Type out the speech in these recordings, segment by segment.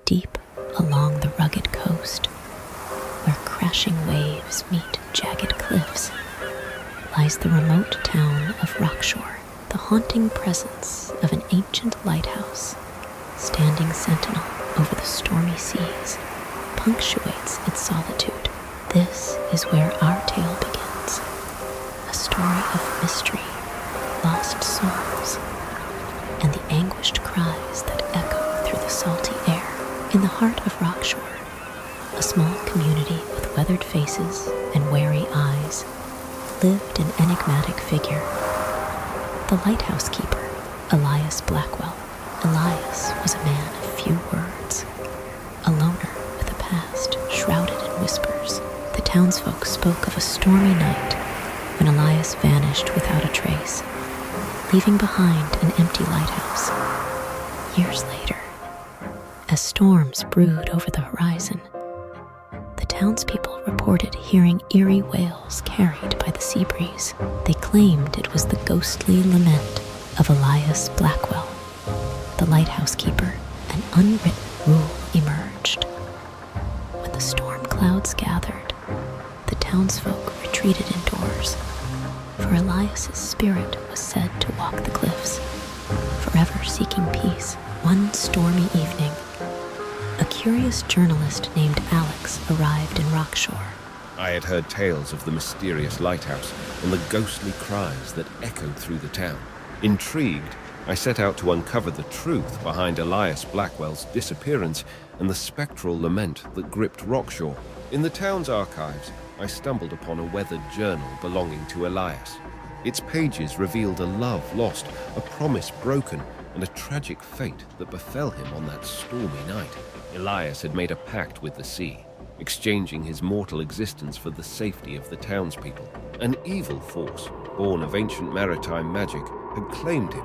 Deep along the rugged coast, where crashing waves meet jagged cliffs, lies the remote town of Rockshore. The haunting presence of an ancient lighthouse, standing sentinel over the stormy seas, punctuates its solitude. This is where our tale begins, a story of mystery, lost souls, and the anguished cries that echo through the salty air. In the heart of Rockshore, a small community with weathered faces and wary eyes, lived an enigmatic figure, the Lighthouse Keeper, Elias Blackwell. Elias was a man of few words, a loner with a past shrouded in whispers. The townsfolk spoke of a stormy night when Elias vanished without a trace, leaving behind an empty lighthouse. Years later, as storms brewed over the horizon, the townspeople reported hearing eerie wails carried by the sea breeze. They claimed it was the ghostly lament of Elias Blackwell, the Lighthouse Keeper. An unwritten rule emerged. When the storm clouds gathered, the townsfolk retreated indoors, for Elias's spirit was said to walk the cliffs, forever seeking peace. One stormy evening, a curious journalist named Alex arrived in Rockshore. I had heard tales of the mysterious lighthouse and the ghostly cries that echoed through the town. Intrigued, I set out to uncover the truth behind Elias Blackwell's disappearance and the spectral lament that gripped Rockshore. In the town's archives, I stumbled upon a weathered journal belonging to Elias. Its pages revealed a love lost, a promise broken, and a tragic fate that befell him on that stormy night. Elias had made a pact with the sea, exchanging his mortal existence for the safety of the townspeople. An evil force, born of ancient maritime magic, had claimed him,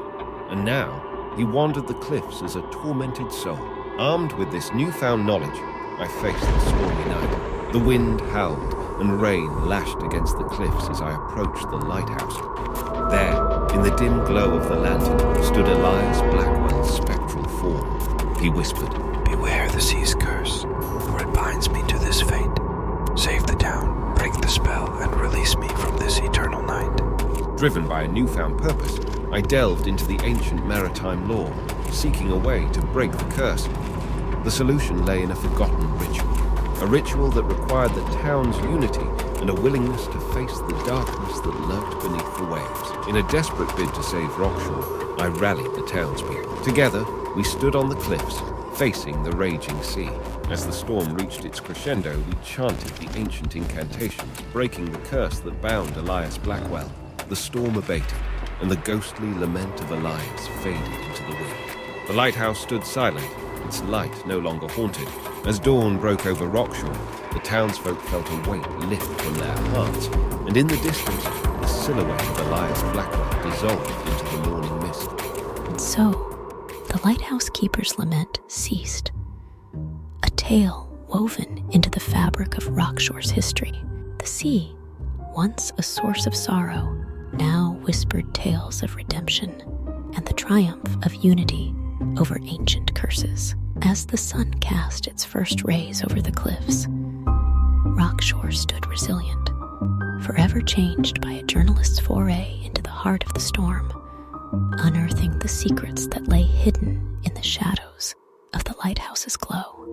and now he wandered the cliffs as a tormented soul. Armed with this newfound knowledge, I faced the stormy night. The wind howled, and rain lashed against the cliffs as I approached the lighthouse. There, in the dim glow of the lantern, stood Elias Blackwell's spectral form. He whispered, "Beware the sea's curse, for it binds me to this fate. Save the town, break the spell, and release me from this eternal night." Driven by a newfound purpose, I delved into the ancient maritime lore, seeking a way to break the curse. The solution lay in a forgotten ritual, a ritual that required the town's unity and a willingness to face the darkness that lurked beneath the waves. In a desperate bid to save Rockshore, I rallied the townspeople. Together, we stood on the cliffs, facing the raging sea. As the storm reached its crescendo, we chanted the ancient incantations, breaking the curse that bound Elias Blackwell. The storm abated, and the ghostly lament of Elias faded into the wind. The lighthouse stood silent, its light no longer haunted. As dawn broke over Rockshore, the townsfolk felt a weight lift from their hearts, and in the distance, the silhouette of Elias Blackwell dissolved into the morning mist. And so, the Lighthouse Keeper's lament ceased, a tale woven into the fabric of Rockshore's history. The sea, once a source of sorrow, now whispered tales of redemption and the triumph of unity over ancient curses. As the sun cast its first rays over the cliffs, Rockshore stood resilient, forever changed by a journalist's foray into the heart of the storm, unearthing the secrets that lay hidden in the shadows of the lighthouse's glow.